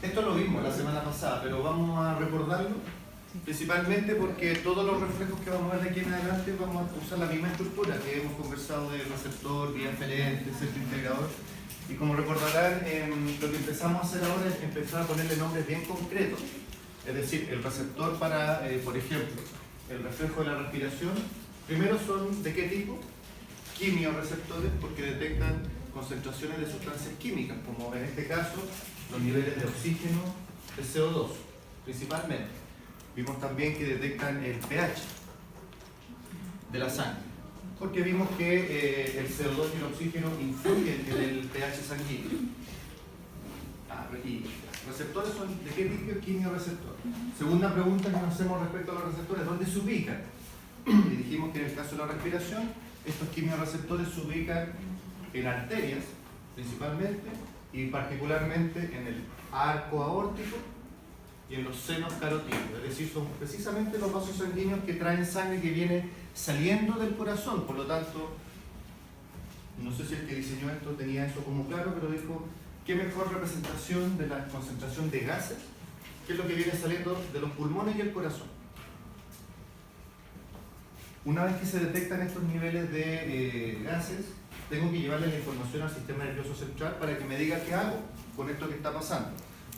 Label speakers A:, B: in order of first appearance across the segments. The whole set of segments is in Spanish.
A: Esto lo vimos la semana pasada, pero vamos a recordarlo, principalmente porque todos los reflejos que vamos a ver de aquí en adelante vamos a usar la misma estructura que hemos conversado del receptor, vía aferente, centro integrador. Y como recordarán, lo que empezamos a hacer ahora es empezar a ponerle nombres bien concretos. Es decir, el receptor para, por ejemplo, el reflejo de la respiración, primero son ¿de qué tipo? Quimioreceptores, porque detectan concentraciones de sustancias químicas, como en este caso los niveles de oxígeno, de CO2, principalmente. Vimos también que detectan el pH de la sangre, porque vimos que el CO2 y el oxígeno influyen en el pH sanguíneo. Y receptores son ¿de qué tipo? Quimioreceptor. Segunda pregunta que nos hacemos respecto a los receptores, ¿dónde se ubican? Y dijimos que en el caso de la respiración, estos quimioreceptores se ubican en arterias, principalmente, y particularmente en el arco aórtico y en los senos carotídeos. Es decir, son precisamente los vasos sanguíneos que traen sangre que viene saliendo del corazón. Por lo tanto, no sé si el que diseñó esto tenía eso como claro, pero dijo, ¿qué mejor representación de la concentración de gases? ¿Qué es lo que viene saliendo de los pulmones y el corazón? Una vez que se detectan estos niveles de gases, tengo que llevarle la información al sistema nervioso central para que me diga qué hago con esto que está pasando.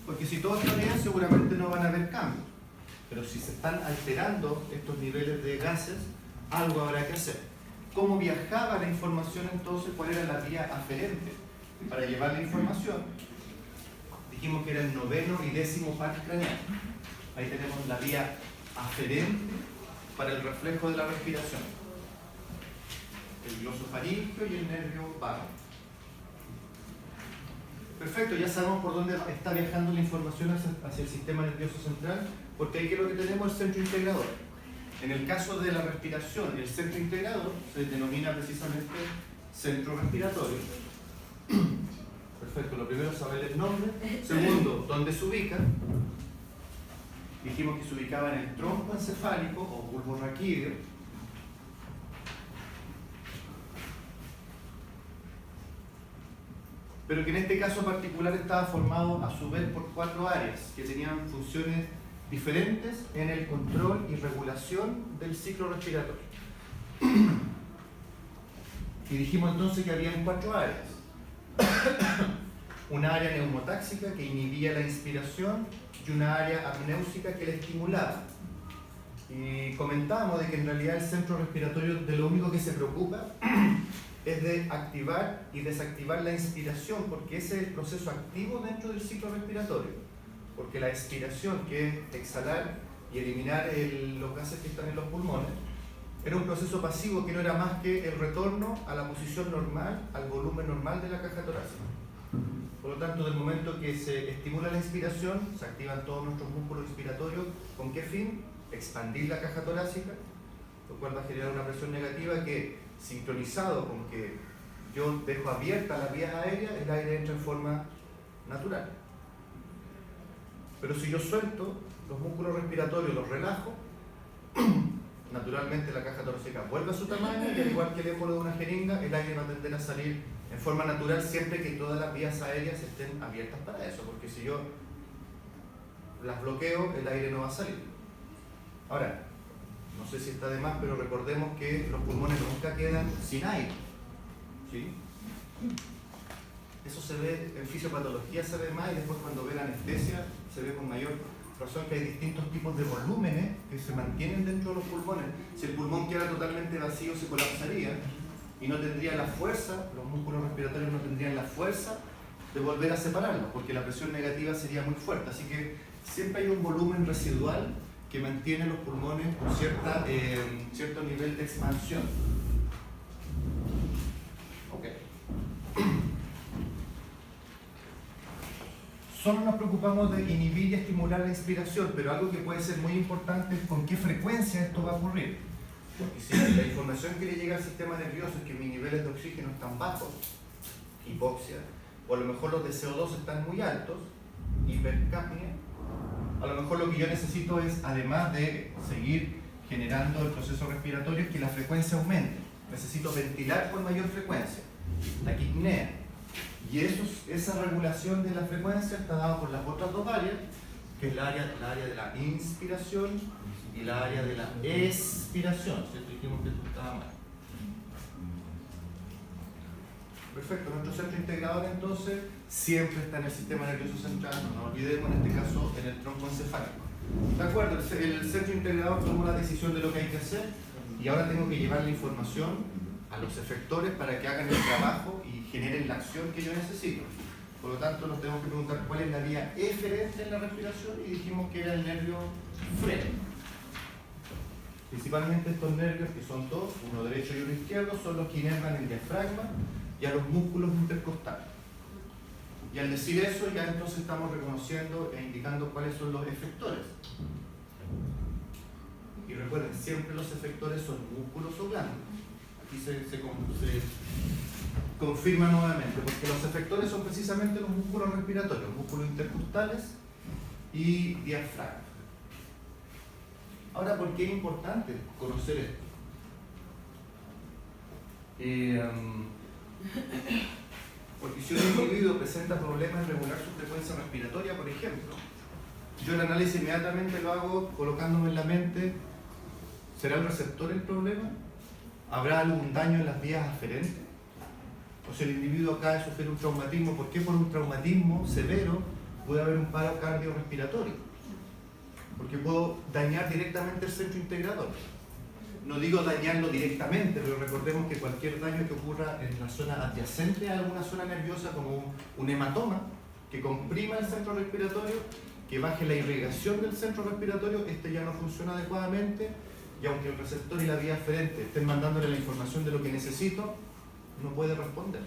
A: Porque si todo está bien, seguramente no van a haber cambios. Pero si se están alterando estos niveles de gases, algo habrá que hacer. ¿Cómo viajaba la información entonces? ¿Cuál era la vía aferente para llevar la información? Dijimos que era el 9º y 10º par craneal. Ahí tenemos la vía aferente para el reflejo de la respiración. El glosofaringeo y el nervio vago. Perfecto, ya sabemos por dónde está viajando la información hacia el sistema nervioso central, porque ahí que lo que tenemos es el centro integrador. En el caso de la respiración, el centro integrador se denomina precisamente centro respiratorio. Perfecto, lo primero es saber el nombre. Segundo, ¿dónde se ubica? Dijimos que se ubicaba en el tronco encefálico o bulbo raquídeo. Pero que en este caso particular estaba formado a su vez por 4 áreas que tenían funciones diferentes en el control y regulación del ciclo respiratorio. Y dijimos entonces que habían 4 áreas. Una área neumotáxica que inhibía la inspiración y una área apnéusica que la estimulaba. Y comentábamos de que en realidad el centro respiratorio de lo único que se preocupa es de activar y desactivar la inspiración, porque ese es el proceso activo dentro del ciclo respiratorio. Porque la expiración, que es exhalar y eliminar los gases que están en los pulmones, era un proceso pasivo que no era más que el retorno a la posición normal, al volumen normal de la caja torácica. Por lo tanto, del momento que se estimula la inspiración, se activan todos nuestros músculos inspiratorios. ¿Con qué fin? Expandir la caja torácica, lo cual va a generar una presión negativa que, sincronizado con que yo dejo abierta las vías aéreas, el aire entra en forma natural. Pero si yo suelto los músculos respiratorios, los relajo, naturalmente la caja torácica vuelve a su tamaño y al igual que el émbolo de una jeringa, el aire va a tender a salir en forma natural siempre que todas las vías aéreas estén abiertas para eso, porque si yo las bloqueo, el aire no va a salir. Ahora, no sé si está de más, pero recordemos que los pulmones nunca quedan sin aire. ¿Sí? Eso se ve en fisiopatología, se ve más, y después cuando ve la anestesia se ve con mayor razón que hay distintos tipos de volúmenes que se mantienen dentro de los pulmones. Si el pulmón queda totalmente vacío, se colapsaría y no tendría la fuerza, los músculos respiratorios no tendrían la fuerza de volver a separarlos, porque la presión negativa sería muy fuerte. Así que siempre hay un volumen residual que mantiene los pulmones con cierto nivel de expansión. Okay. Solo nos preocupamos de inhibir y estimular la inspiración, pero algo que puede ser muy importante es con qué frecuencia esto va a ocurrir. Porque si la información que le llega al sistema nervioso es que mis niveles de oxígeno están bajos, hipoxia, o a lo mejor los de CO2 están muy altos, hipercapnia, a lo mejor lo que yo necesito es, además de seguir generando el proceso respiratorio, es que la frecuencia aumente. Necesito ventilar con mayor frecuencia, taquipnea. Y esa regulación de la frecuencia está dada por las otras dos áreas, que es la área de la inspiración y la área de la expiración. ¿Cierto? Dijimos que esto estaba mal. Perfecto, nuestro centro integrador entonces siempre está en el sistema nervioso central, no nos olvidemos, en este caso en el tronco encefálico. ¿De acuerdo? El centro integrador tomó la decisión de lo que hay que hacer y ahora tengo que llevar la información a los efectores para que hagan el trabajo y generen la acción que yo necesito. Por lo tanto, nos tenemos que preguntar cuál es la vía eferente en la respiración y dijimos que era el nervio freno. Principalmente estos nervios, que son dos, uno derecho y uno izquierdo, son los que inervan el diafragma y a los músculos intercostales. Y al decir eso, ya entonces estamos reconociendo e indicando cuáles son los efectores. Y recuerden, siempre los efectores son músculos o glándulas. Aquí se confirma nuevamente, porque los efectores son precisamente los músculos respiratorios, músculos intercostales y diafragma. Ahora, ¿por qué es importante conocer esto? Porque si un individuo presenta problemas en regular su frecuencia respiratoria, por ejemplo, yo el análisis inmediatamente lo hago colocándome en la mente, ¿será el receptor el problema? ¿Habrá algún daño en las vías aferentes? O si el individuo acaba de sufrir un traumatismo, ¿por qué por un traumatismo severo puede haber un paro cardiorrespiratorio? Porque puedo dañar directamente el centro integrador. No digo dañarlo directamente, pero recordemos que cualquier daño que ocurra en la zona adyacente a alguna zona nerviosa, como un hematoma, que comprima el centro respiratorio, que baje la irrigación del centro respiratorio, este ya no funciona adecuadamente, y aunque el receptor y la vía aferente estén mandándole la información de lo que necesito, no puede responder.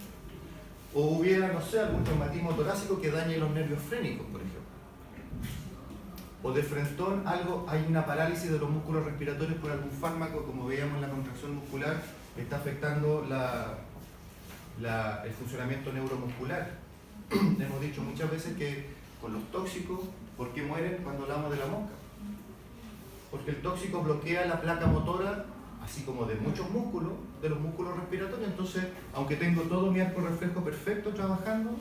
A: O hubiera, no sé, algún traumatismo torácico que dañe los nervios frénicos, por ejemplo. O de frentón, hay una parálisis de los músculos respiratorios por algún fármaco, como veíamos en la contracción muscular, que está afectando el funcionamiento neuromuscular. Hemos dicho muchas veces que con los tóxicos, ¿por qué mueren cuando hablamos de la mosca? Porque el tóxico bloquea la placa motora, así como de muchos músculos, de los músculos respiratorios. Entonces, aunque tengo todo mi arco reflejo perfecto trabajando,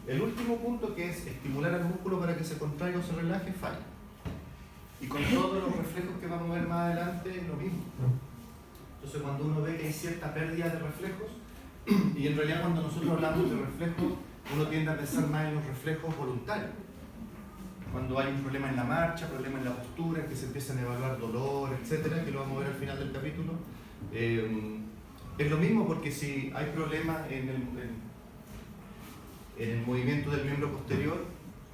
A: el último punto, que es estimular al músculo para que se contraiga o se relaje, falla. Y con todos los reflejos que vamos a ver más adelante es lo mismo. Entonces, cuando uno ve que hay cierta pérdida de reflejos, y en realidad cuando nosotros hablamos de reflejos, uno tiende a pensar más en los reflejos voluntarios. Cuando hay un problema en la marcha, problema en la postura, que se empiezan a evaluar dolor, etcétera, que lo vamos a ver al final del capítulo. Es lo mismo, porque si hay problemas en el movimiento del miembro posterior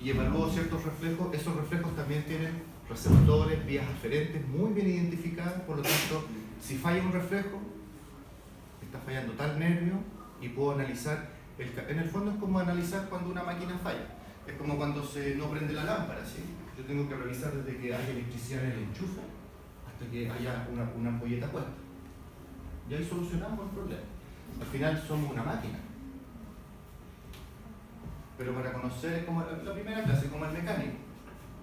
A: y evalúo ciertos reflejos, esos reflejos también tienen receptores, vías aferentes muy bien identificadas. Por lo tanto, si falla un reflejo, está fallando tal nervio y puedo analizar. En el fondo es como analizar cuando una máquina falla. Es como cuando no prende la lámpara, ¿sí? Yo tengo que revisar desde que haya electricidad en el enchufe hasta que haya una ampolleta puesta. Y ahí solucionamos el problema. Al final somos una máquina. Pero para conocer, es como la primera clase, como el mecánico.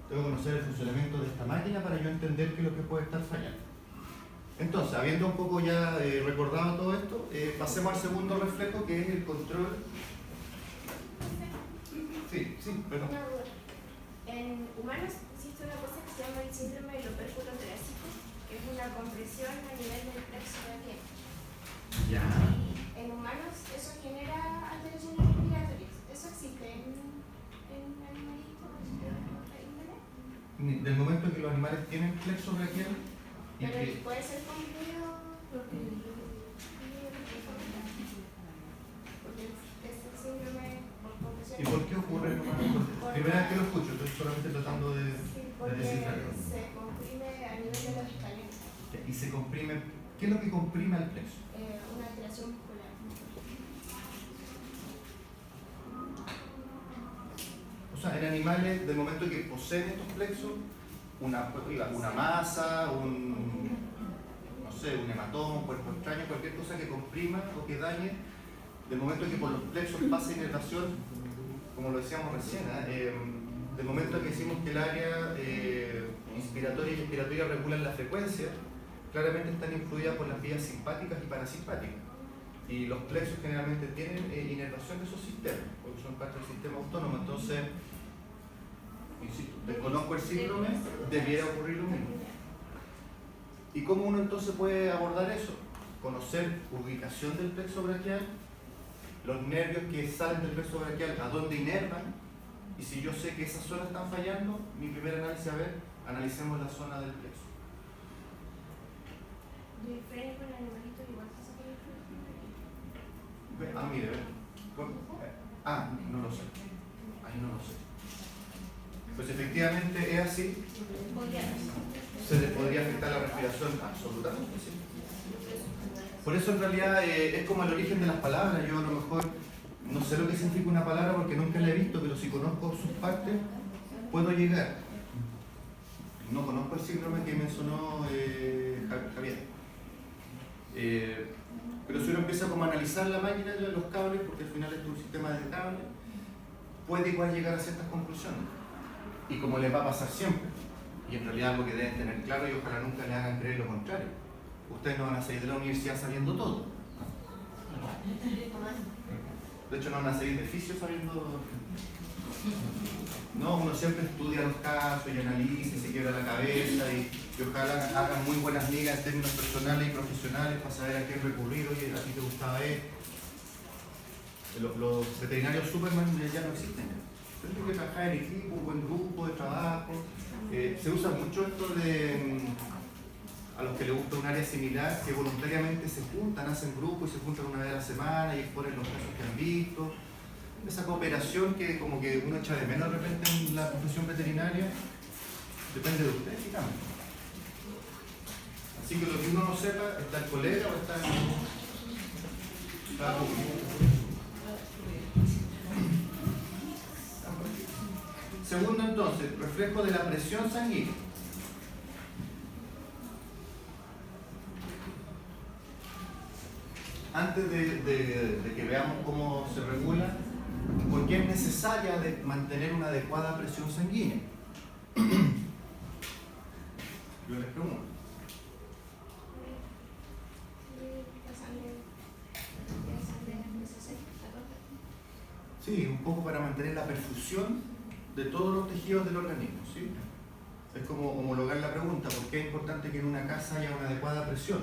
A: Tengo que conocer el funcionamiento de esta máquina para yo entender qué es lo que puede estar fallando. Entonces, habiendo un poco ya recordado todo esto, pasemos al segundo reflejo, que es el control. Sí, perdón.
B: En humanos existe una cosa que se llama el síndrome del opérculo torácico, que es una compresión a nivel del plexo braquial.
A: Ya.
B: En humanos eso genera alteraciones respiratorias. ¿Eso existe en animalitos de otra índole?
A: Del momento que los animales tienen plexo braquial y
B: Pero
A: que
B: puede ser comprimido porque es el síndrome por compresión.
A: ¿Y por qué ocurre en humanos? Primera vez que lo escucho, estoy solamente tratando de
B: Porque
A: descifrarlo.
B: se comprime a nivel de los escalones.
A: Y se comprime. ¿Qué es lo que comprime al plexo?
B: Una alteración muscular.
A: O sea, en animales, del momento que poseen estos plexos, una masa, no sé, un hematoma, un cuerpo extraño, cualquier cosa que comprima o que dañe, del momento que por los plexos pasa inervación, como lo decíamos recién, del momento que decimos que el área inspiratoria y expiratoria regulan la frecuencia, claramente están influidas por las vías simpáticas y parasimpáticas. Y los plexos generalmente tienen inervación de esos sistemas. desconozco el síndrome, debiera ocurrir lo mismo. ¿Y cómo uno entonces puede abordar eso? Conocer ubicación del plexo braquial, los nervios que salen del plexo braquial, a dónde inervan, y si yo sé que esas zonas están fallando, mi primer análisis, a ver, analicemos la zona del plexo.
B: ¿Y el freno con el animalito igual pasa con el freno?
A: Mire, ve. No lo sé. Ahí no lo sé. Pues efectivamente es así. Se le podría afectar la respiración, absolutamente, sí. Por eso en realidad es como el origen de las palabras. Yo a lo mejor no sé lo que significa una palabra porque nunca la he visto, pero si conozco sus partes, puedo llegar. No conozco el síndrome que mencionó Javier. Pero si uno empieza como a analizar la máquina de los cables, porque al final es un sistema de cables, puede igual llegar a ciertas conclusiones. Y como les va a pasar siempre, y en realidad algo que deben tener claro y ojalá nunca le hagan creer lo contrario. Ustedes no van a salir de la universidad sabiendo todo. De hecho no van a salir de oficio sabiendo... No, uno siempre estudia los casos y analiza y se quiebra la cabeza y ojalá hagan muy buenas ligas en términos personales y profesionales para saber a qué recurrir. Oye, a ti te gustaba esto. Los veterinarios Superman ya no existen. Tienen que trabajar en equipo, un buen grupo de trabajo. Se usa mucho esto de a los que les gusta un área similar, que voluntariamente se juntan, hacen grupos y se juntan una vez a la semana y exponen los casos que han visto. Esa cooperación que como que uno echa de menos de repente en la profesión veterinaria, depende de usted, fíjate. Así que lo que uno no sepa, ¿está el colega o está Segundo entonces, reflejo de la presión sanguínea. Antes de que veamos cómo se regula, ¿por qué es necesaria mantener una adecuada presión sanguínea? Yo les pregunto. Sí, un poco para mantener la perfusión de todos los tejidos del organismo, ¿sí? Es como homologar la pregunta, ¿por qué es importante que en una casa haya una adecuada presión?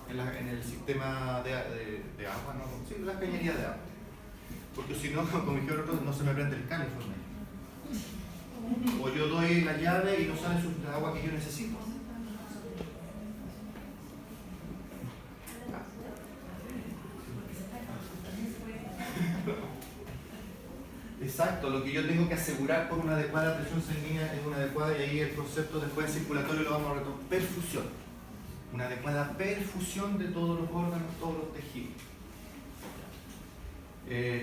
A: En el sistema de agua, ¿no? Sí, en la cañería de agua. Porque si no, como dijeron otros, no se me prende el California. O yo doy la llave y no sale la agua que yo necesito. Exacto, lo que yo tengo que asegurar con una adecuada presión sanguínea es una adecuada, y ahí el concepto después circulatorio lo vamos a retomar, perfusión. Una adecuada perfusión de todos los órganos, todos los tejidos.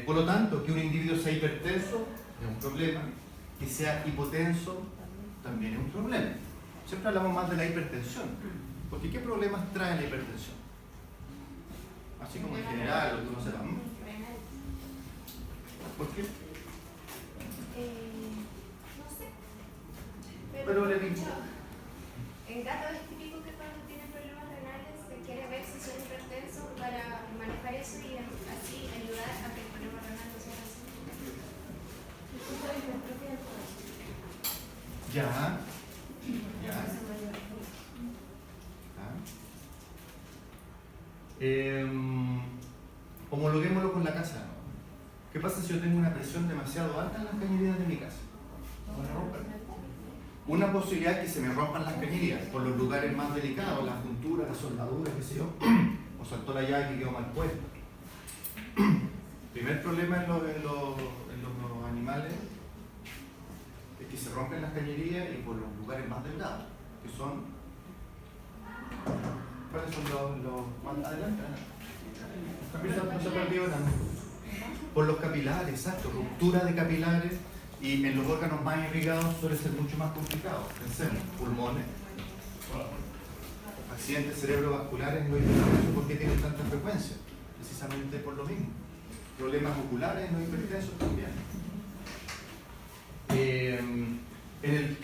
A: Por lo tanto, que un individuo sea hipertenso es un problema, que sea hipotenso también es un problema. Siempre hablamos más de la hipertensión, porque ¿qué problemas trae la hipertensión? Así como en general, lo que uno sepa. ¿Por qué?
B: No sé.
A: Pero le digo.
B: En gatos es típico que cuando tienen problemas renales se quiere ver si son hipertensos para manejar eso y así ayudar a que el problema renal no sea así.
A: Ya. Homologuémoslo con la casa. ¿Qué pasa si yo tengo una presión demasiado alta en las cañerías de mi casa? Una posibilidad es que se me rompan las cañerías por los lugares más delicados, las junturas, las soldaduras, qué sé yo, o saltó la llave que quedó mal puesta. Primer problema en los animales es que se rompen las cañerías y por los lugares más delgados, que son... ¿Cuáles son los más adelante? No se perdió nada. Por los capilares, exacto, ruptura de capilares, y en los órganos más irrigados suele ser mucho más complicado. Pensemos, pulmones, accidentes cerebrovasculares, no hipertensos, ¿por qué tienen tanta frecuencia? Precisamente por lo mismo. Problemas oculares no hipertensos también.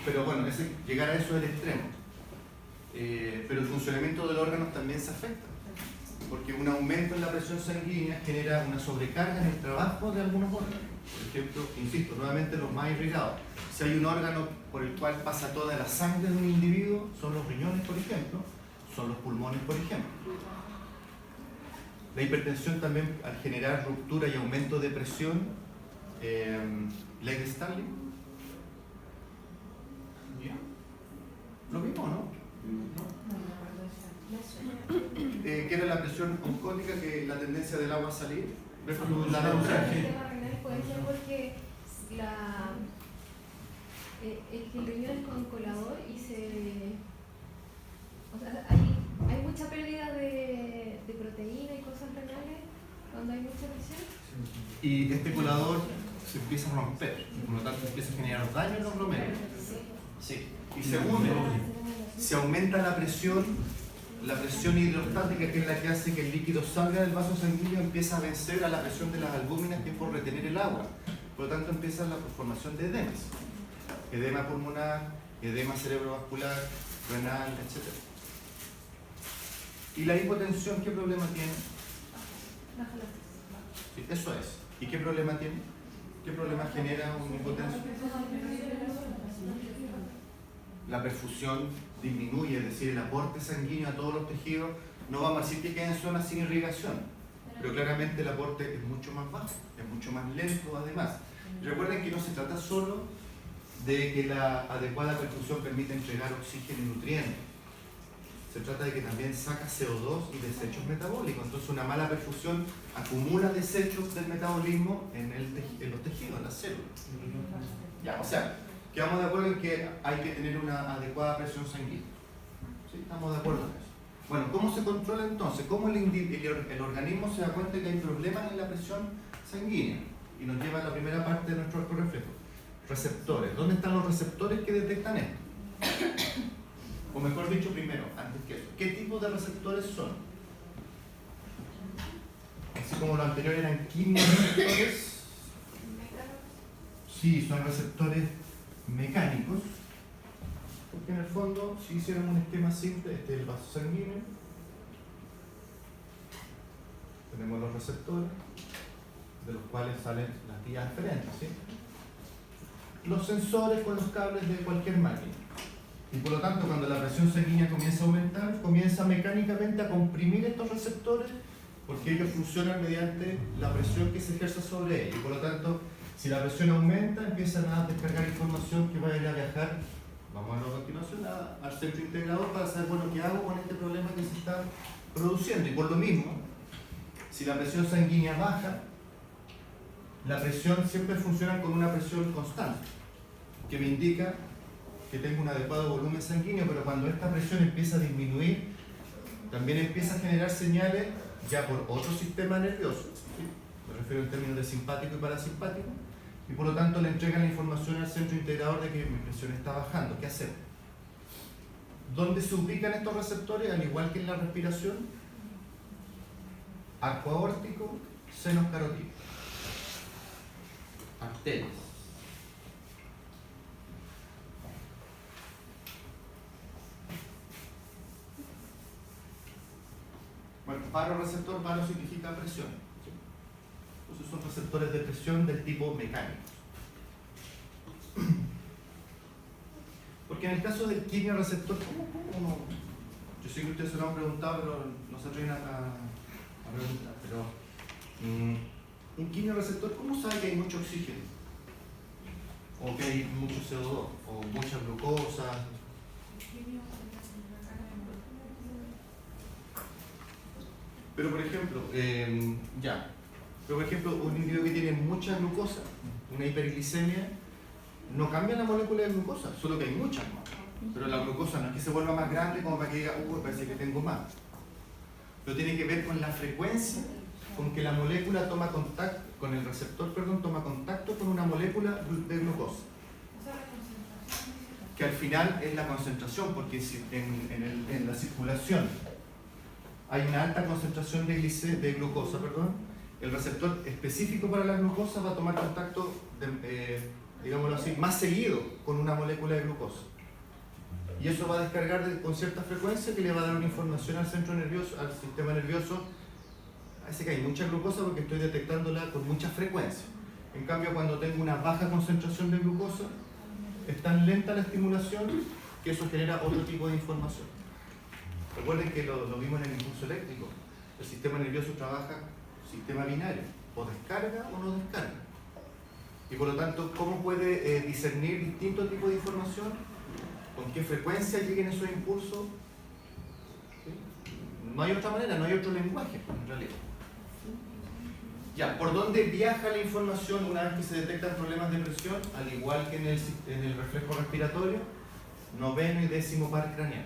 A: Pero bueno, llegar a eso es el extremo. Pero el funcionamiento de los órganos también se afecta. porque un aumento en la presión sanguínea genera una sobrecarga en el trabajo de algunos órganos. Por ejemplo, insisto, nuevamente los más irrigados. Si hay un órgano por el cual pasa toda la sangre de un individuo, son los riñones, por ejemplo, son los pulmones, por ejemplo. La hipertensión también, al generar ruptura y aumento de presión, ley de Starling. ¿Lo mismo, no? Que era la presión oncótica, que la tendencia del agua a salir.
B: El tema renal puede ser porque el riñón es con colador y o sea, hay mucha pérdida de proteína y cosas renales cuando hay mucha presión.
A: Y este colador se empieza a romper, por lo tanto empieza a generar daño en los glomérulos. Sí. Y segundo, si aumenta la presión hidrostática, que es la que hace que el líquido salga del vaso sanguíneo, empieza a vencer a la presión de las albúminas, que es por retener el agua. Por lo tanto empieza la formación de edemas. Edema pulmonar, edema cerebrovascular, renal, etc. ¿Y la hipotensión qué problema tiene? Sí, eso es. ¿Y qué problema tiene? ¿Qué problema genera una hipotensión? La perfusión disminuye, es decir, el aporte sanguíneo a todos los tejidos. No vamos a decir que queden zonas sin irrigación, pero claramente el aporte es mucho más bajo, es mucho más lento además. Recuerden que no se trata solo de que la adecuada perfusión permite entregar oxígeno y nutrientes. Se trata de que también saca CO2 y desechos metabólicos. Entonces una mala perfusión acumula desechos del metabolismo en los tejidos, en las células. Ya, o sea, quedamos de acuerdo en que hay que tener una adecuada presión sanguínea. ¿Sí? Estamos de acuerdo en eso. Bueno, ¿cómo se controla entonces? ¿Cómo el organismo se da cuenta que hay problemas en la presión sanguínea? Y nos lleva a la primera parte de nuestro arco reflejo. Receptores. ¿Dónde están los receptores que detectan esto? O mejor dicho, primero, antes que eso, ¿qué tipo de receptores son? Así como lo anterior eran quimioreceptores. Sí, son receptores mecánicos. Porque en el fondo, si hiciéramos un esquema simple, este es el vaso sanguíneo. Tenemos los receptores, de los cuales salen las vías diferentes, ¿sí? Los sensores con los cables de cualquier máquina. Y por lo tanto, cuando la presión sanguínea comienza a aumentar, comienza mecánicamente a comprimir estos receptores, porque ellos funcionan mediante la presión que se ejerce sobre ellos. Y por lo tanto, si la presión aumenta, empiezan a descargar información que va a ir a viajar, vamos a verlo a continuación, al centro integrador para saber, bueno, ¿qué hago con este problema que se está produciendo? Y por lo mismo, si la presión sanguínea baja, la presión siempre funciona con una presión constante, que me indica que tengo un adecuado volumen sanguíneo, pero cuando esta presión empieza a disminuir, también empieza a generar señales ya por otro sistema nervioso, ¿sí? Me refiero en términos de simpático y parasimpático, y por lo tanto le entregan la información al centro integrador de que mi presión está bajando. ¿Qué hacer? ¿Dónde se ubican estos receptores? Al igual que en la respiración, arco aórtico, senos carotídeos, arterias. Bueno, baroreceptor, baro significa presión. ¿Sí? Entonces son receptores de presión del tipo mecánico. Porque en el caso del quimioreceptor, ¿cómo? Yo sé que ustedes se lo han preguntado, pero no se atreven a preguntar. Pero un quimioreceptor, ¿cómo sabe que hay mucho oxígeno? O que hay mucho CO2, o mucha glucosa. Pero por ejemplo, un individuo que tiene mucha glucosa, una hiperglicemia, no cambia la molécula de glucosa, solo que hay muchas más. Pero la glucosa no es que se vuelva más grande como para que diga, parece que tengo más. Pero tiene que ver con la frecuencia con que la molécula toma contacto, con el receptor, toma contacto con una molécula de glucosa. Que al final es la concentración, porque si en la circulación hay una alta concentración de glucosa, el receptor específico para la glucosa va a tomar contacto, digámoslo así, más seguido con una molécula de glucosa. Y eso va a descargar con cierta frecuencia que le va a dar una información al centro nervioso, al sistema nervioso, Así que hay mucha glucosa porque estoy detectándola con mucha frecuencia. En cambio, cuando tengo una baja concentración de glucosa, es tan lenta la estimulación que eso genera otro tipo de información. Recuerden que lo vimos en el impulso eléctrico. El sistema nervioso trabaja sistema binario, o descarga o no descarga. Y por lo tanto, ¿cómo puede discernir distintos tipos de información? ¿Con qué frecuencia lleguen esos impulsos? ¿Sí? No hay otra manera, no hay otro lenguaje en realidad. Ya, ¿por dónde viaja la información una vez que se detectan problemas de presión? Al igual que en el reflejo respiratorio, noveno y décimo par craneal.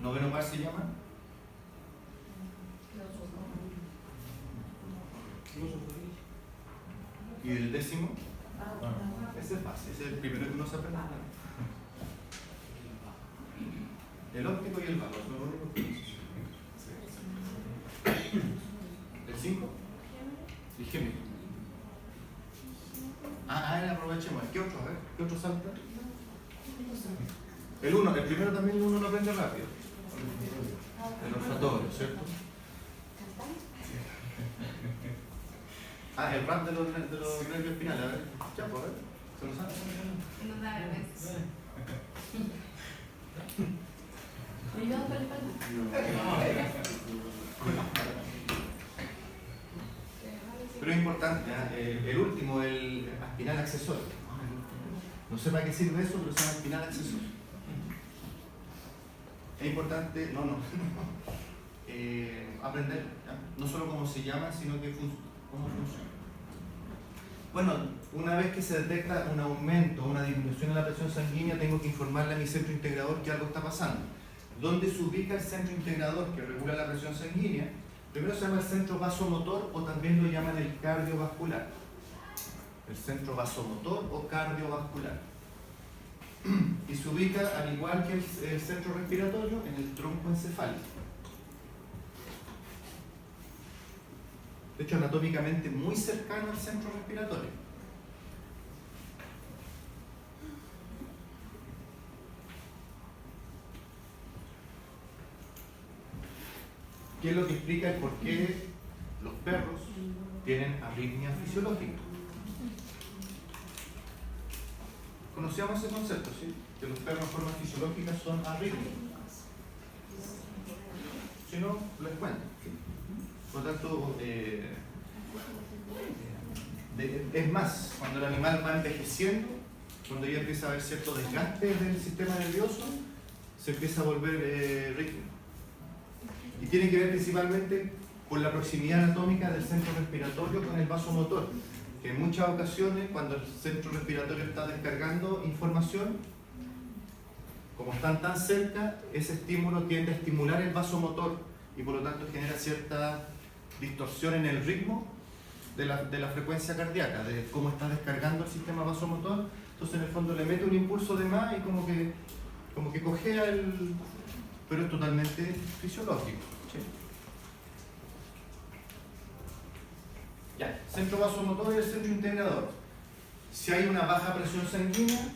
A: ¿Noveno par se llama? ¿Y el décimo? Ese es fácil, ese es el primero que uno se aprende. El óptico y el vago, son los únicos que ¿El 5? El gémico. Aprovechemos. ¿Qué otro? A ver, ¿qué otro salta? El 1, el primero también uno lo aprende rápido. El olfatorio, ¿cierto? El rap de los nervios espinales, a ver. Ya, pues, a ver. ¿Se lo sabe?
B: Nos da vergüenza.
A: Pero es importante, el último, el espinal accesorio. No sé para qué sirve eso, pero se llama espinal accesorio. Es importante, aprender, ¿ya? No solo cómo se llama, sino que cómo funciona. Bueno, una vez que se detecta un aumento, una disminución en la presión sanguínea, tengo que informarle a mi centro integrador que algo está pasando. ¿Dónde se ubica el centro integrador que regula la presión sanguínea? Primero se llama el centro vasomotor o también lo llaman el cardiovascular. El centro vasomotor o cardiovascular. Y se ubica, al igual que el centro respiratorio, en el tronco encefálico. De hecho, anatómicamente muy cercano al centro respiratorio. ¿Qué es lo que explica el por qué los perros tienen arritmia fisiológica? Conocíamos ese concepto, ¿sí? Que los perros en forma fisiológica son arrítmicos. Si no, les cuento. Por lo tanto, es más, cuando el animal va envejeciendo, cuando ya empieza a haber cierto desgaste del sistema nervioso, se empieza a volver rítmico. Y tiene que ver principalmente con la proximidad anatómica del centro respiratorio con el vasomotor, que en muchas ocasiones, cuando el centro respiratorio está descargando información, como están tan cerca, ese estímulo tiende a estimular el vasomotor y por lo tanto genera cierta distorsión en el ritmo de la frecuencia cardíaca, de cómo está descargando el sistema vasomotor. Entonces en el fondo le mete un impulso de más y como que cojea pero es totalmente fisiológico. ¿Sí? Ya, centro vasomotor y el centro integrador. Si hay una baja presión sanguínea,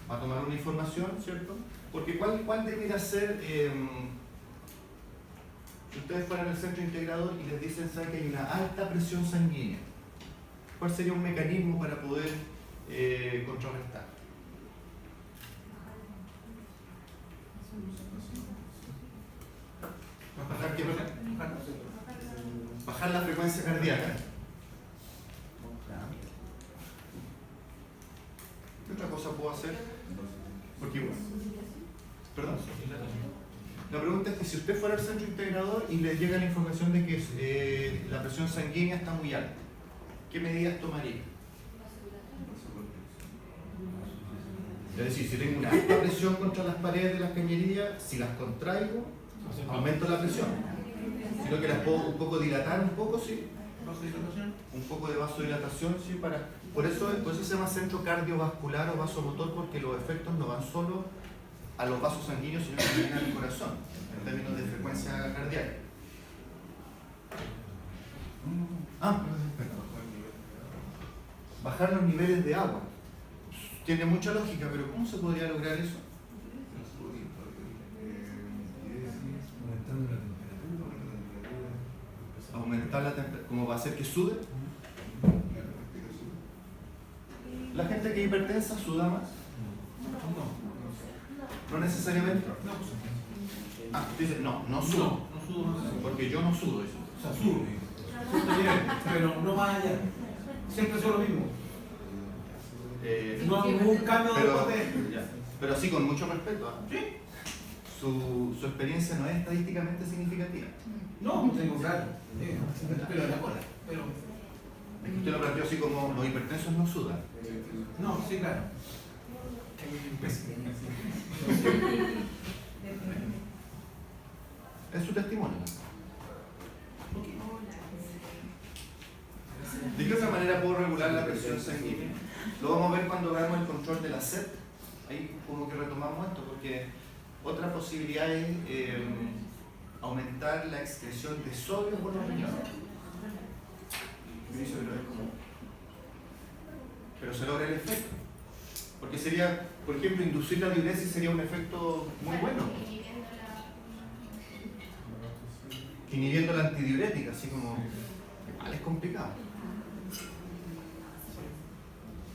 A: va a tomar una información, ¿cierto? Porque ¿cuál debería ser? Si ustedes fueran al centro integrador y les dicen, ¿saben que hay una alta presión sanguínea? ¿Cuál sería un mecanismo para poder contrarrestar? ¿Bajar qué? Bajar la frecuencia cardíaca. ¿Qué otra cosa puedo hacer? Porque bueno, perdón. La pregunta es que si usted fuera al centro integrador y le llega la información de que la presión sanguínea está muy alta, ¿qué medidas tomaría? Es decir, si tengo una alta presión contra las paredes de las cañerías, si las contraigo, aumento la presión. Sino que las puedo un poco dilatar, un poco, sí. Un poco de vasodilatación, sí, por eso se llama centro cardiovascular o vasomotor, porque los efectos no van solo a los vasos sanguíneos, sino también al corazón, en términos de frecuencia cardíaca. Bajar los niveles de agua. Tiene mucha lógica, pero ¿cómo se podría lograr eso? Aumentar la temperatura, ¿cómo va a hacer que sude? La gente que es hipertensa suda más. No necesariamente. Ah, tú dices, no sudo.
C: No sudo más.
A: Porque yo no sudo eso.
C: O sea, sudo. Pero no más allá. Siempre es lo mismo. No hubo un cambio
A: pero,
C: después de.
A: ya, pero sí, con mucho respeto. ¿Ah?
C: ¿Sí?
A: Su experiencia no es estadísticamente significativa.
C: No, tengo claro. Pero de acuerdo. Pero.
A: Es que usted lo planteó así como los hipertensos no sudan.
C: No, sí, claro.
A: Es su testimonio. ¿De qué otra manera puedo regular la presión sanguínea? Lo vamos a ver cuando veamos el control de la sed. Ahí como que retomamos esto, porque otra posibilidad es aumentar la excreción de sodio por los riñones. Pero se logra el efecto. Porque sería, por ejemplo, inducir la diuresis sería un efecto muy bueno. Inhibiendo la antidiurética, así como, igual es complicado.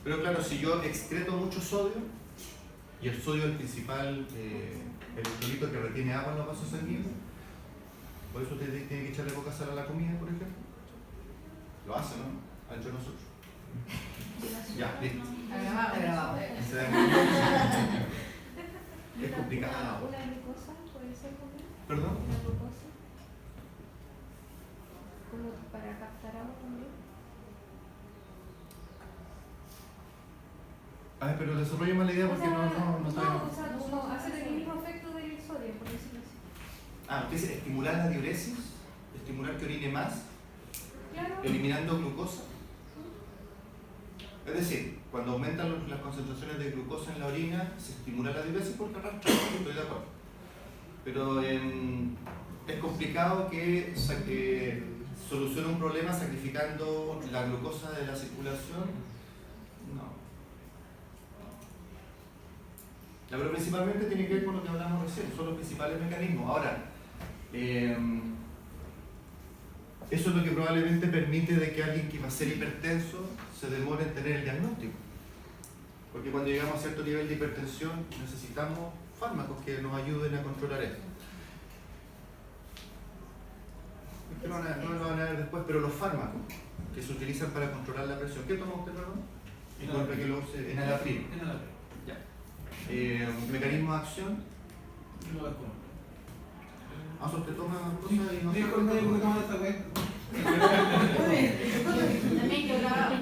A: Pero claro, si yo excreto mucho sodio, y el sodio es el principal electrolito que retiene agua en los vasos sanguíneos, por eso usted tiene que echarle poca sal a la comida, por ejemplo. Lo hace, ¿no? Han hecho nosotros. Ya, listo. Es complicado.
B: ¿Una glucosa puede ser común?
A: ¿Perdón?
B: ¿Una glucosa? Como para captar agua también.
A: A ver, pero desarrolle más la idea porque no está bien.
B: O sea, como hacer el mismo efecto del sodio, por decirlo así.
A: Ah, usted dice estimular la diuresis, estimular que orine más,
B: Claro.
A: eliminando glucosa. Es decir, cuando aumentan las concentraciones de glucosa en la orina, se estimula la diuresis porque arrastra, estoy de acuerdo. Pero es complicado que solucione un problema sacrificando la glucosa de la circulación. No. Pero principalmente tiene que ver con lo que hablamos recién, son los principales mecanismos. Ahora, eso es lo que probablemente permite de que alguien que va a ser hipertenso se demore en tener el diagnóstico. Porque cuando llegamos a cierto nivel de hipertensión necesitamos fármacos que nos ayuden a controlar esto. Es que no lo van a ver después, pero los fármacos que se utilizan para controlar la presión. ¿Qué toma usted, perdón? Disculpe que lo use. Enalapril. Ya. Mecanismo de acción.
C: No lo conozco.
A: Ah, usted toma cosas y no
C: Dijo el médico que toma esta wea.
B: También yo la hago.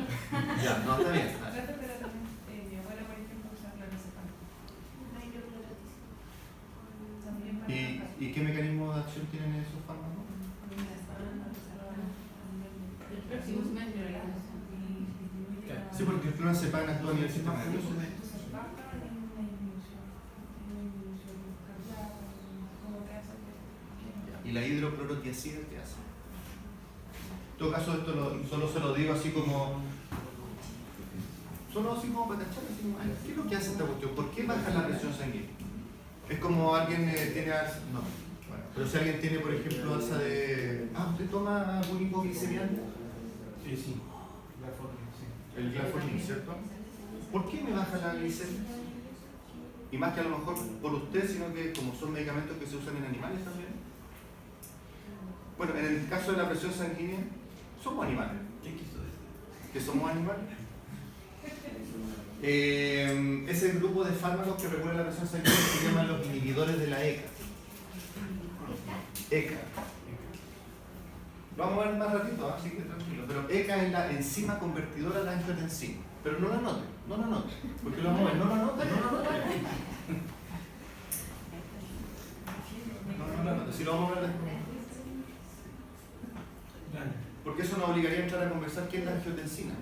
A: Ya, no, está bien.
D: Mi abuela, por ejemplo, usa clonazepam.
A: ¿Y qué mecanismo de acción tienen esos fármacos? Sí, porque el clonazepam actúa a nivel sistema nervioso. ¿Y la hidroclorotiazida qué hace? En todo caso, esto solo se lo digo así como... Solo así como para cachar, así como, ay, ¿qué es lo que hace esta cuestión? ¿Por qué baja la presión sanguínea? Es como alguien tiene alza... No. Bueno, pero si alguien tiene, por ejemplo, alza de... Ah, ¿usted toma algún hipoglicemiante?
C: Sí.
A: El Glaformin, ¿cierto? ¿Por qué me baja la glicemia? Y más que a lo mejor por usted, sino que como son medicamentos que se usan en animales también. Bueno, en el caso de la presión sanguínea, somos animales.
C: ¿Qué quiso decir?
A: ¿Que somos animales? Es el grupo de fármacos que regula la presión sanguínea que se llaman los inhibidores de la ECA. ECA. Lo vamos a ver más ratito, así que tranquilo. Pero ECA es la enzima convertidora de la angiotensina. Pero no lo anoten, porque lo vamos a ver, no lo anoten. Si lo vamos a ver después. Porque eso nos obligaría a entrar a conversar qué es la angiotensina.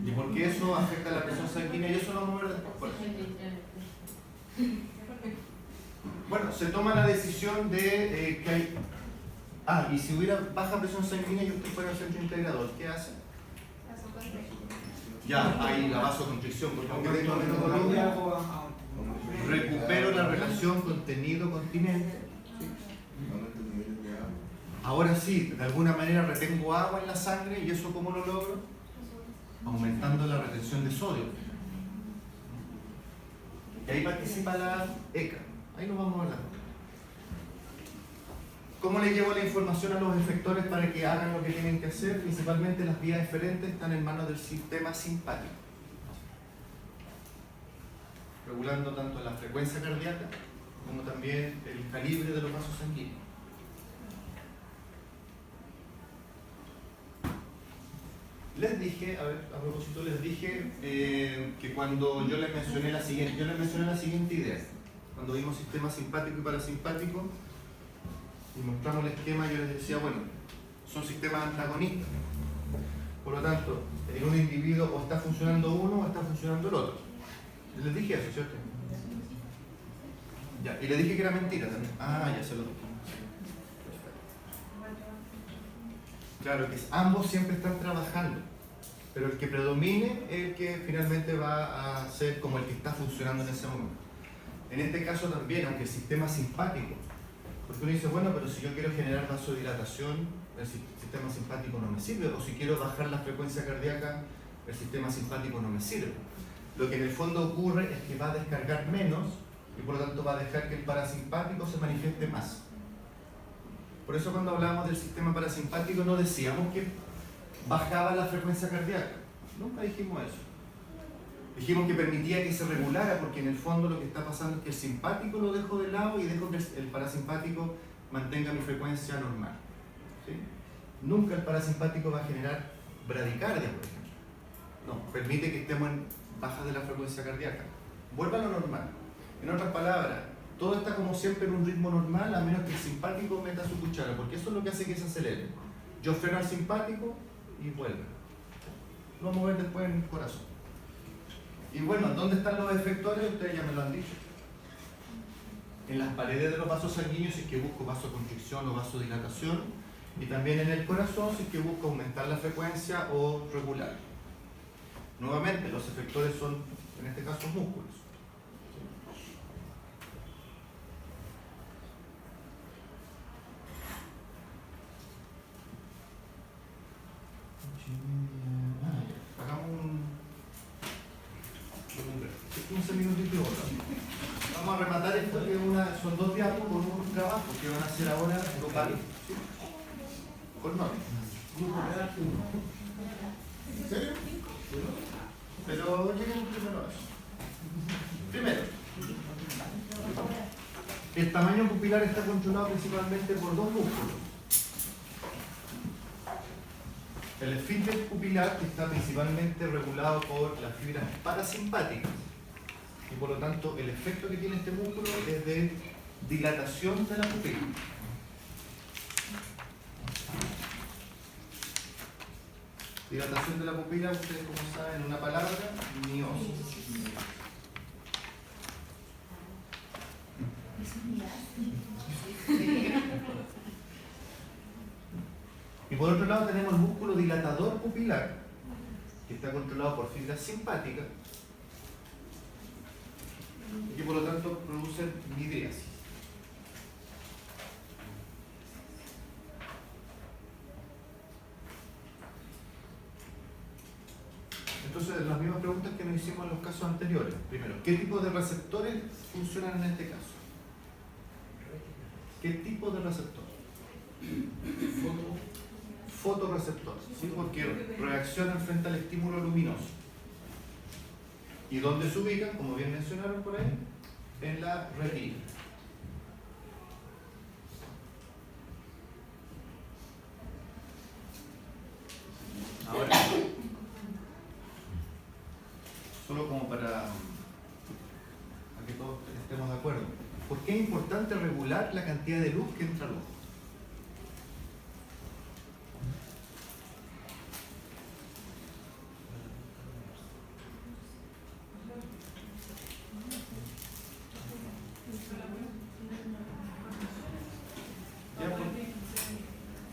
A: Y porque eso afecta la presión sanguínea y eso lo vamos a ver después. Bueno, se toma la decisión de que hay... Ah, y si hubiera baja presión sanguínea y usted fuera al centro integrador, ¿qué hace? Ya hay la vasoconstricción, porque aunque tengo menos
C: Ahí
A: volumen,
C: hago
A: recupero la relación contenido-continente. Ahora sí, de alguna manera retengo agua en la sangre, y eso ¿cómo lo logro? Aumentando la retención de sodio. Y ahí participa la ECA. Ahí lo vamos a hablar. ¿Cómo le llevo la información a los efectores para que hagan lo que tienen que hacer? Principalmente las vías eferentes están en manos del sistema simpático, regulando tanto la frecuencia cardíaca como también el calibre de los vasos sanguíneos. Les dije, a propósito, les dije que cuando yo les mencioné la siguiente idea, cuando vimos sistema simpático y parasimpático y mostramos el esquema, yo les decía, bueno, son sistemas antagonistas. Por lo tanto, en un individuo o está funcionando uno o está funcionando el otro. Les dije eso, ¿cierto? Ya, y les dije que era mentira también. Ah, ya se lo dije. Claro que ambos siempre están trabajando, pero el que predomine es el que finalmente va a ser como el que está funcionando en ese momento. En este caso también, aunque el sistema simpático, porque uno dice, bueno, pero si yo quiero generar vasodilatación, el sistema simpático no me sirve, o si quiero bajar la frecuencia cardíaca, el sistema simpático no me sirve. Lo que en el fondo ocurre es que va a descargar menos y por lo tanto va a dejar que el parasimpático se manifieste más. Por eso cuando hablábamos del sistema parasimpático no decíamos que bajaba la frecuencia cardíaca. Nunca dijimos eso. Dijimos que permitía que se regulara, porque en el fondo lo que está pasando es que el simpático lo dejo de lado y dejo que el parasimpático mantenga mi frecuencia normal. ¿Sí? Nunca el parasimpático va a generar bradicardia, por ejemplo. No, permite que estemos en baja de la frecuencia cardíaca. Vuelva a lo normal. En otras palabras, todo está como siempre en un ritmo normal, a menos que el simpático meta su cuchara, porque eso es lo que hace que se acelere. Yo freno al simpático y vuelve. Lo vamos a ver después en el corazón. Y bueno, ¿dónde están los efectores? Ustedes ya me lo han dicho. En las paredes de los vasos sanguíneos si es que busco vasoconstricción o vasodilatación, y también en el corazón si es que busco aumentar la frecuencia o regular. Nuevamente, los efectores son, en este caso, músculos. Hagamos un 15 minutitos y volvamos. Vamos a rematar esto, que son 2 diapos con un trabajo que van a hacer ahora local. ¿Sí? Por nombre. ¿En serio? Pero lleguen primero a eso. Primero, el tamaño pupilar está controlado principalmente por 2 músculos. El esfínter pupilar está principalmente regulado por las fibras parasimpáticas y por lo tanto el efecto que tiene este músculo es de dilatación de la pupila. Dilatación de la pupila, ustedes como saben, en una palabra, miosis. Y por otro lado tenemos el músculo dilatador pupilar, que está controlado por fibras simpáticas y que por lo tanto producen midriasis. Entonces, las mismas preguntas que nos hicimos en los casos anteriores. Primero, ¿qué tipo de receptores funcionan en este caso? ¿Qué tipo de receptor? Fotorreceptor, ¿sí? Porque reaccionan frente al estímulo luminoso. ¿Y dónde se ubican? Como bien mencionaron por ahí, en la retina. Ahora, solo como para que todos estemos de acuerdo, ¿por qué es importante regular la cantidad de luz que entra al ojo?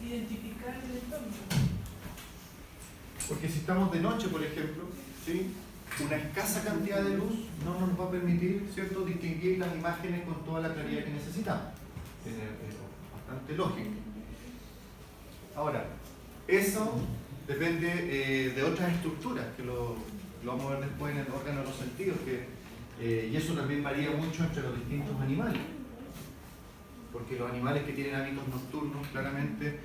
D: Identificar el entorno.
A: Porque si estamos de noche, por ejemplo, ¿sí? Una escasa cantidad de luz no nos va a permitir, ¿cierto?, distinguir las imágenes con toda la claridad que necesitamos. Es bastante lógico. Ahora, eso depende de otras estructuras, que lo vamos a ver después en el órgano de los sentidos, y eso también varía mucho entre los distintos animales. Porque los animales que tienen hábitos nocturnos, claramente,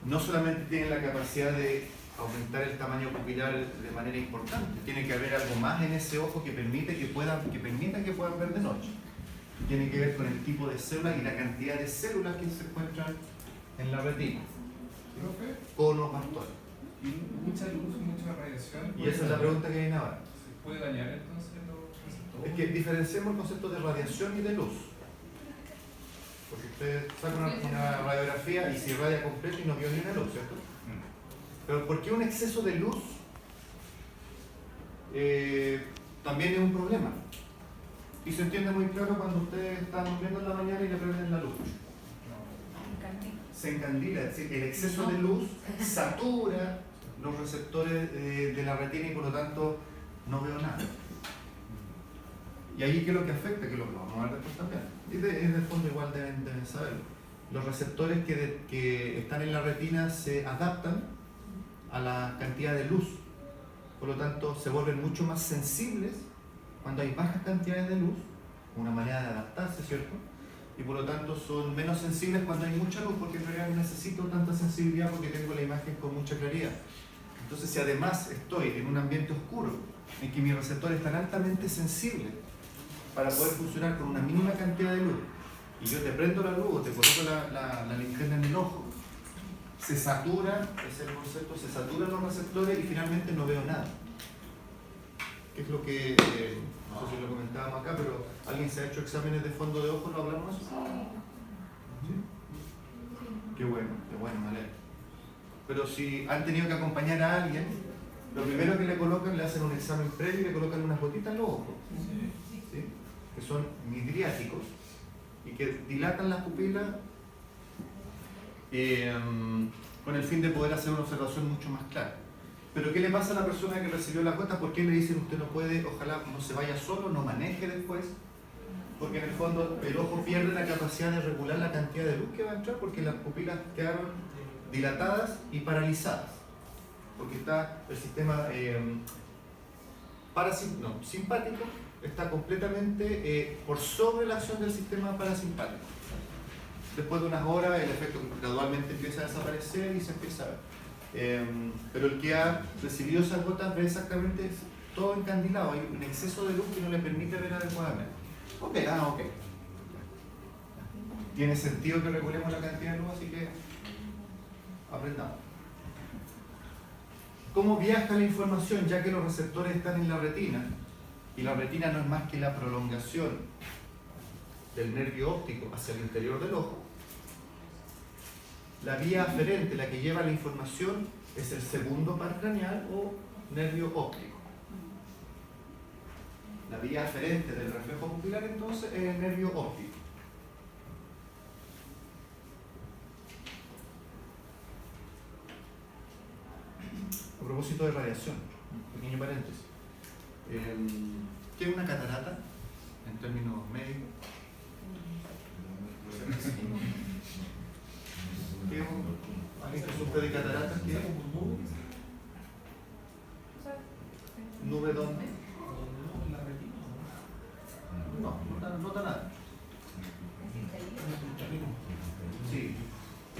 A: no solamente tienen la capacidad de aumentar el tamaño pupilar de manera importante, tiene que haber algo más en ese ojo que permita que puedan ver de noche. Tiene que ver con el tipo de células y la cantidad de células que se encuentran en la retina.
E: ¿Profe?
A: Conos, bastones.
E: Y mucha luz, mucha radiación.
A: Y esa es la pregunta que viene ahora.
E: ¿Se puede dañar entonces los receptores?
A: Es que diferenciemos el concepto de radiación y de luz. Porque usted saca una radiografía y se irradia completo y no vio ni una luz, ¿cierto? Pero ¿por qué un exceso de luz también es un problema? Y se entiende muy claro cuando ustedes están durmiendo en la mañana y le prenden la luz. Se encandila, es decir, el exceso de luz satura los receptores de la retina y por lo tanto no veo nada. Y ahí ¿qué es lo que afecta? Que lo vamos a ver después también. Y en el fondo igual deben saberlo. Los receptores que están en la retina se adaptan a la cantidad de luz. Por lo tanto, se vuelven mucho más sensibles cuando hay bajas cantidades de luz, una manera de adaptarse, ¿cierto? Y por lo tanto son menos sensibles cuando hay mucha luz, porque en realidad no necesito tanta sensibilidad porque tengo la imagen con mucha claridad. Entonces, si además estoy en un ambiente oscuro, en que mis receptores están altamente sensibles para poder funcionar con una mínima cantidad de luz, y yo te prendo la luz o te coloco la linterna en el ojo, se satura, ese es el concepto, se saturan los receptores y finalmente no veo nada. ¿Qué es lo que, no sé si lo comentábamos acá, pero alguien se ha hecho exámenes de fondo de ojo, ¿lo hablamos? ¿Sí? Qué bueno, me alegro. Pero si han tenido que acompañar a alguien, lo primero que le colocan, le hacen un examen previo y le colocan unas gotitas en los ojos, ¿sí? Que son midriáticos y que dilatan las pupilas con el fin de poder hacer una observación mucho más clara. Pero ¿qué le pasa a la persona que recibió la gota? ¿Por qué le dicen usted no puede, ojalá no se vaya solo, no maneje después? Porque en el fondo el ojo pierde la capacidad de regular la cantidad de luz que va a entrar porque las pupilas quedaron dilatadas y paralizadas. Porque está el sistema simpático, está completamente por sobre la acción del sistema parasimpático. Después de unas horas el efecto gradualmente empieza a desaparecer y se empieza a ver. Pero el que ha recibido esas gotas ve exactamente todo encandilado, hay un exceso de luz que no le permite ver adecuadamente. Ok. Tiene sentido que regulemos la cantidad de luz, así que aprendamos. ¿Cómo viaja la información? Ya que los receptores están en la retina, y la retina no es más que la prolongación del nervio óptico hacia el interior del ojo. La vía aferente, la que lleva la información, es el segundo par craneal o nervio óptico. La vía aferente del reflejo pupilar, entonces, es el nervio óptico. A propósito de radiación, un pequeño paréntesis. ¿Qué es una catarata en términos médicos? ¿Qué es alguien que sufre de cataratas? ¿Qué es? ¿Nube dónde? No da nada. Sí.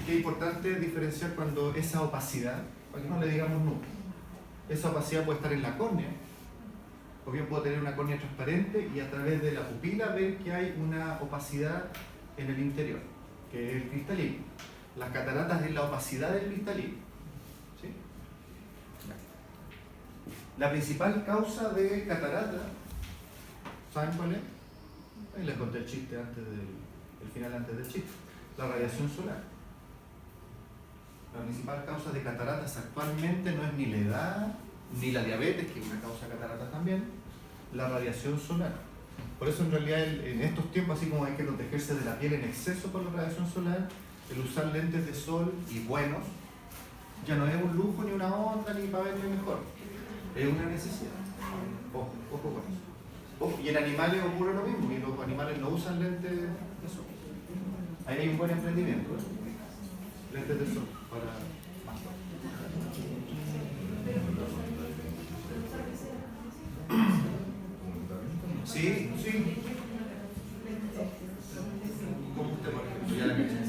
A: Es importante diferenciar cuando esa opacidad, para que no le digamos nube, esa opacidad puede estar en la córnea, o bien puedo tener una córnea transparente y a través de la pupila ver que hay una opacidad en el interior, que es el cristalino. Las cataratas es la opacidad del cristalino. ¿Sí? La principal causa de catarata, ¿saben cuál es? Ahí les conté el chiste el final antes del chiste. La radiación solar. La principal causa de cataratas actualmente no es ni la edad, ni la diabetes, que es una causa de cataratas también, la radiación solar. Por eso en realidad en estos tiempos, así como hay que protegerse de la piel en exceso por la radiación solar, el usar lentes de sol y buenos ya no es un lujo ni una onda ni para verme mejor, es una necesidad. Ojo con eso. Ojo, y en animales ocurre lo mismo, y los animales no usan lentes de sol. Ahí hay un buen emprendimiento, ¿eh? Lentes de sol para... Sí, sí. Como usted, por ejemplo, ya la caché.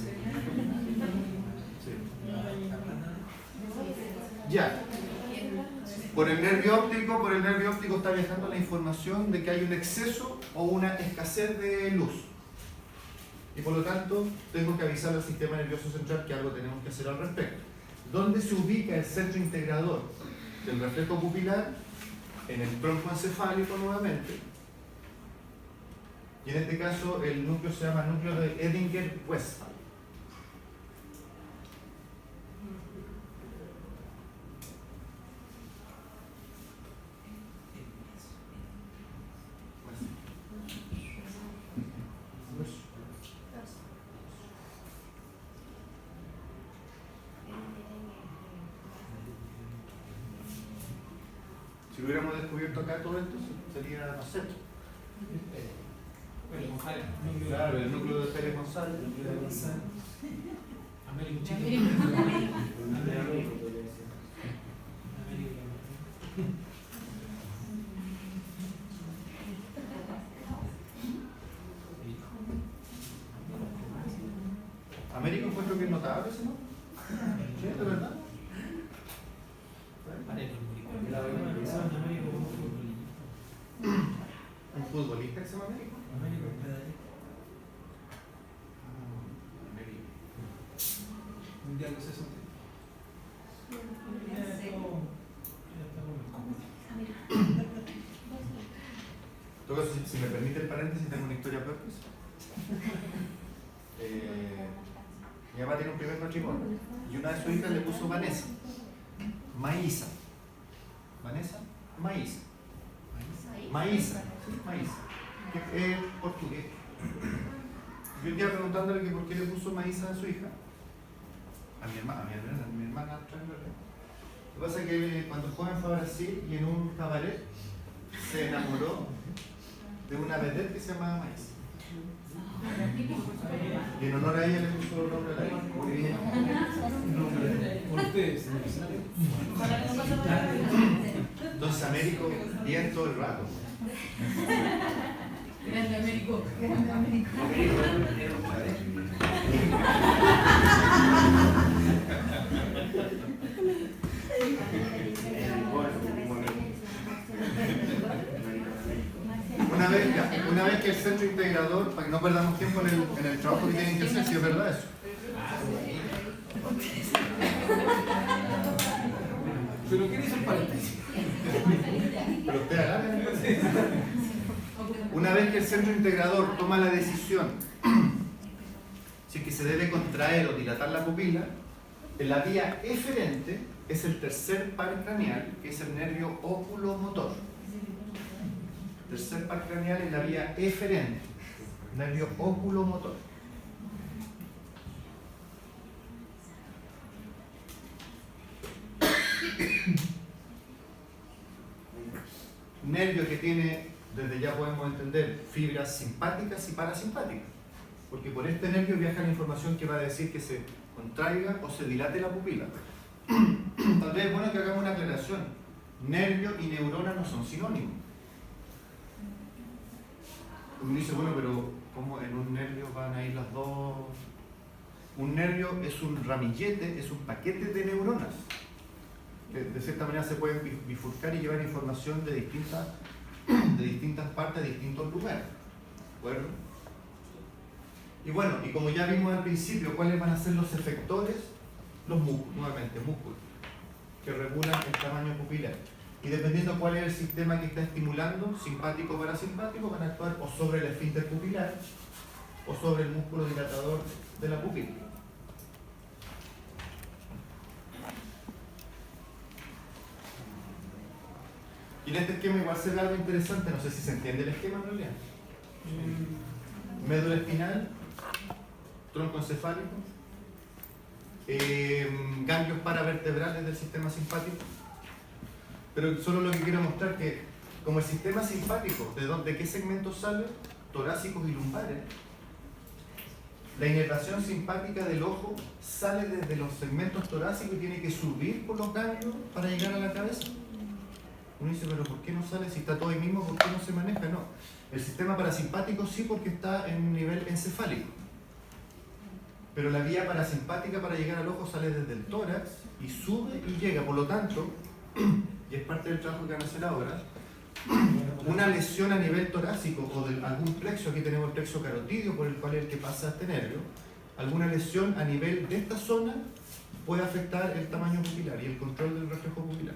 A: Sí. Ya. Por el nervio óptico está viajando la información de que hay un exceso o una escasez de luz. Y por lo tanto, tengo que avisar al sistema nervioso central que algo tenemos que hacer al respecto. ¿Dónde se ubica el centro integrador del reflejo pupilar? En el tronco encefálico nuevamente. Y en este caso el núcleo se llama núcleo de Edinger-Westphal. Si hubiéramos descubierto acá todo esto, sería, no sé. Claro, el núcleo de Pérez González.
C: Américo Chico.
A: Américo encuentro que es notable, ¿no? ¿Sí? ¿De verdad? ¿Un futbolista que se llama Américo?
C: Mundial de 60.
A: Entonces, si me permite el paréntesis, tengo una historia propia. Mi papá tiene un primer matrimonio y una de sus hijas le puso Vanessa. Maísa. ¿Vanessa? Maísa. Maísa. Sí, Maísa. Que es portugués. Yo un día preguntándole que por qué le puso Maísa a su hija. A mi hermana, lo que pasa es que cuando el joven fue a Brasil y en un cabaret se enamoró de una vedette que se llamaba Maísa. Y en honor a ella le puso el nombre de la hija. Entonces Américo bien todo el rato.
D: Grande Américo.
A: Una vez que el centro integrador, para que no perdamos tiempo en el trabajo que tienen que hacer, si es verdad eso.
C: Pero ¿qué dice el paréntesis?
A: Pero usted agarra. Una vez que el centro integrador toma la decisión si es que se debe contraer o dilatar la pupila, en la vía eferente es el tercer par craneal, que es el nervio oculomotor. Tercer par craneal es la vía eferente, nervio oculomotor. Nervio que tiene, desde ya podemos entender, fibras simpáticas y parasimpáticas, porque por este nervio viaja la información que va a decir que se contraiga o se dilate la pupila. Tal vez es bueno que hagamos una aclaración. Nervio y neurona no son sinónimos. Uno dice, bueno, pero ¿cómo en un nervio van a ir las dos? Un nervio es un ramillete, es un paquete de neuronas que de cierta manera se pueden bifurcar y llevar información de distintas partes, de distintos lugares. ¿De acuerdo? Y bueno, y como ya vimos al principio, ¿cuáles van a ser los efectores? Los músculos, nuevamente, músculos, que regulan el tamaño pupilar. Y dependiendo cuál es el sistema que está estimulando, simpático o parasimpático, van a actuar o sobre el esfínter pupilar o sobre el músculo dilatador de la pupila. Y en este esquema igual se ve algo interesante, no sé si se entiende el esquema en realidad. Médula espinal, tronco encefálico, ganglios paravertebrales del sistema simpático. Pero solo lo que quiero mostrar es que como el sistema simpático, ¿de qué segmentos sale? Torácicos y lumbares. La inervación simpática del ojo sale desde los segmentos torácicos y tiene que subir por los ganglios para llegar a la cabeza. Uno dice, pero ¿por qué no sale si está todo ahí mismo? ¿Por qué no se maneja? No. El sistema parasimpático sí, porque está en un nivel encefálico. Pero la vía parasimpática para llegar al ojo sale desde el tórax y sube y llega. Por lo tanto, y es parte del trabajo que van a hacer ahora, una lesión a nivel torácico o de algún plexo, aquí tenemos el plexo carotidio por el cual es el que pasa este nervio, alguna lesión a nivel de esta zona puede afectar el tamaño pupilar y el control del reflejo pupilar.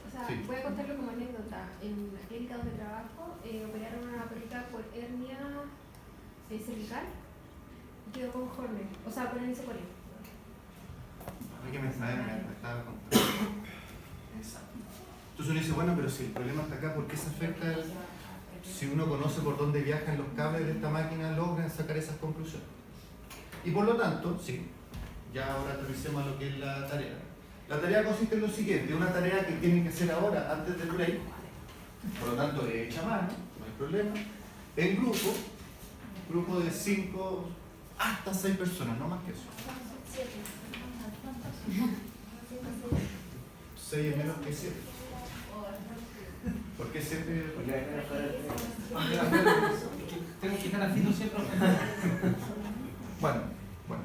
B: O sea,
A: Sí.
B: voy a contarlo como anécdota. En la clínica donde trabajo, operaron a una perrita por hernia cervical y quedó con Horner, o sea, con anisocoria.
A: Hay que me estaba contando. Exacto. Entonces uno dice, bueno, pero si el problema está acá, ¿por qué se afecta? Si uno conoce por dónde viajan los cables de esta máquina, logran sacar esas conclusiones. Y por lo tanto, sí, ya ahora aterricemos a lo que es la tarea. La tarea consiste en lo siguiente, una tarea que tienen que hacer ahora, antes del break, por lo tanto, hecha a mano, no hay problema, en grupo de 5 hasta 6 personas, no más que eso. 6 es menos que 7. ¿Por qué 7?
C: Tengo que estar haciendo siempre.
A: Bueno,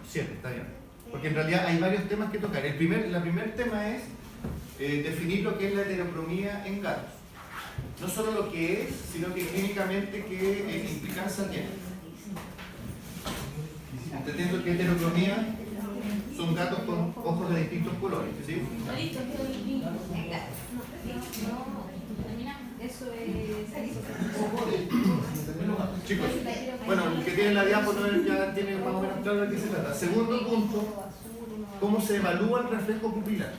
A: 7, está bien. Porque en realidad hay varios temas que tocar. El primer tema es definir lo que es la heterocromía en gatos. No solo lo que es, sino que clínicamente qué implicancia tiene. Entendiendo que heterocromía son gatos con ojos de distintos colores, ¿sí?
B: Eso es.
A: Chicos, bueno, el que tiene la diapo ya tiene más o menos claro de qué se trata. Segundo punto, ¿cómo se evalúa el reflejo pupilar?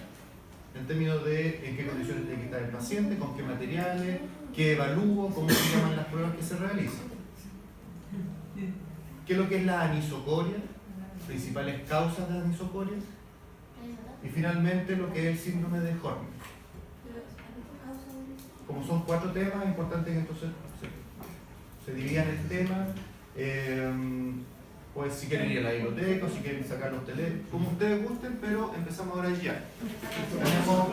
A: En términos de en qué condiciones tiene que estar el paciente, con qué materiales, qué evalúo, cómo se llaman las pruebas que se realizan. ¿Qué es lo que es la anisocoria? Principales causas de anisocoria. Y finalmente lo que es el síndrome de Horner. Como son 4 temas, es importante que entonces se dividan el tema. Pues si quieren ir a la biblioteca o si quieren sacar los teléfonos, como ustedes gusten, pero empezamos ahora ya. Tenemos